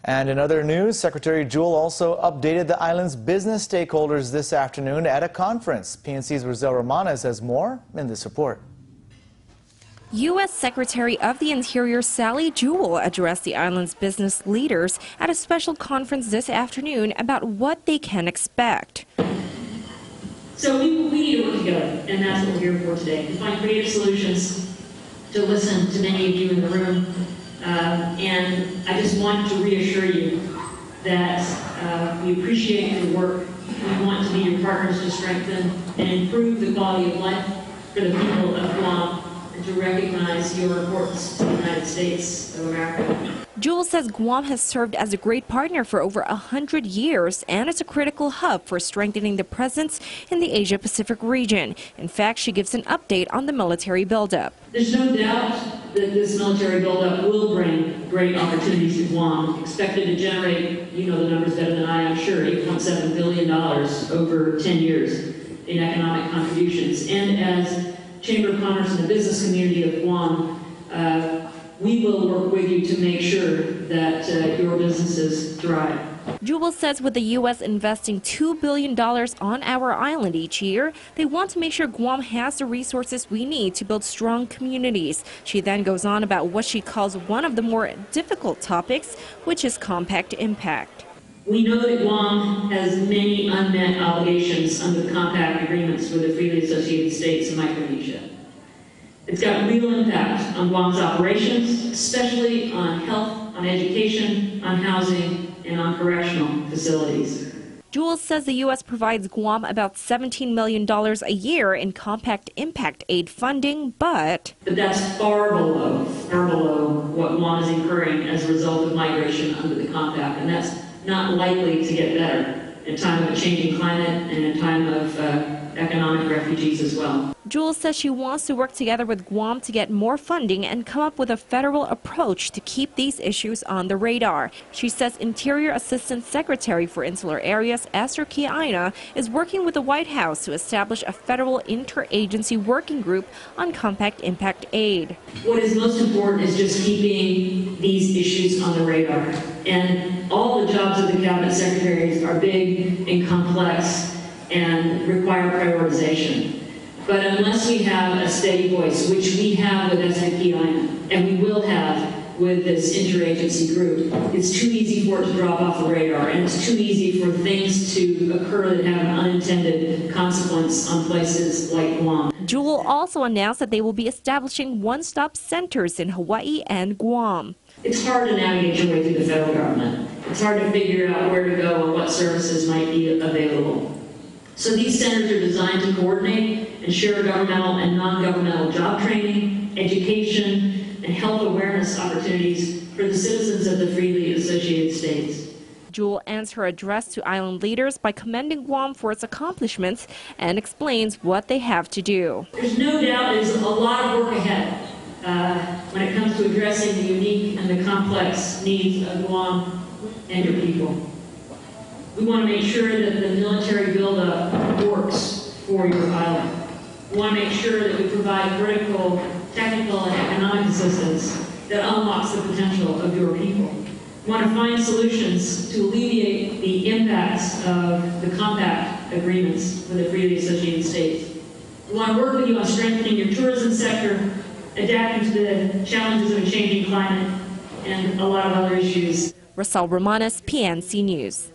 And in other news, Secretary Jewell also updated the island's business stakeholders this afternoon at a conference. PNC's Rosel Romanes has more in this report. U.S. Secretary of the Interior Sally Jewell addressed the island's business leaders at a special conference this afternoon about what they can expect. So we need to work together, and that's what we're here for today, to find creative solutions, to listen to many of you in the room. And I just want to reassure you that we appreciate your work. We want to be your partners to strengthen and improve the quality of life for the people of Guam, and to recognize your importance to the United States of America. Jewell says Guam has served as a great partner for over 100 years and is a critical hub for strengthening the presence in the Asia-Pacific region. In fact, she gives an update on the military buildup. There's no doubt that this military buildup will bring great opportunities to Guam, expected to generate, you know the numbers better than I am sure, $8.7 billion over 10 years in economic contributions. And as Chamber of Commerce and the business community of Guam, we will work with you to make sure that your businesses thrive. Jewell says with the U.S. investing $2 billion on our island each year, they want to make sure Guam has the resources we need to build strong communities. She then goes on about what she calls one of the more difficult topics, which is compact impact. We know that Guam has many unmet obligations under the compact agreements with the freely associated states and Micronesia. It's got real impact on Guam's operations, especially on health, on education, on housing, and on correctional facilities. Jewell says the U.S. provides Guam about $17 million a year in compact impact aid funding, but that's far below what Guam is incurring as a result of migration under the compact, and that's not likely to get better in a time of a changing climate and in a time of economic refugees as well. Jewell says she wants to work together with Guam to get more funding and come up with a federal approach to keep these issues on the radar. She says Interior Assistant Secretary for Insular Areas Esther Kiaina is working with the White House to establish a federal interagency working group on compact impact aid. What is most important is just keeping these issues on the radar. And all the jobs of the cabinet secretaries are big and complex and require prioritization. But unless we have a steady voice, which we have with SIPINA, and we will have with this interagency group, it's too easy for it to drop off the radar, and it's too easy for things to occur that have an unintended consequence on places like Guam. Jewell also announced that they will be establishing one-stop centers in Hawaii and Guam. It's hard to navigate your way through the federal government. It's hard to figure out where to go and what services might be available. So these centers are designed to coordinate and share governmental and non-governmental job training, education, and health awareness opportunities for the citizens of the freely associated states. Jewell ends her address to island leaders by commending Guam for its accomplishments and explains what they have to do. There's no doubt there's a lot of work ahead when it comes to addressing the unique and the complex needs of Guam and your people. We want to make sure that the military buildup works for your island. We want to make sure that we provide critical technical and economic assistance that unlocks the potential of your people. We want to find solutions to alleviate the impacts of the compact agreements with the freely associated states. We want to work with you on strengthening your tourism sector, adapting to the challenges of a changing climate, and a lot of other issues. Rosel Romanes, PNC News.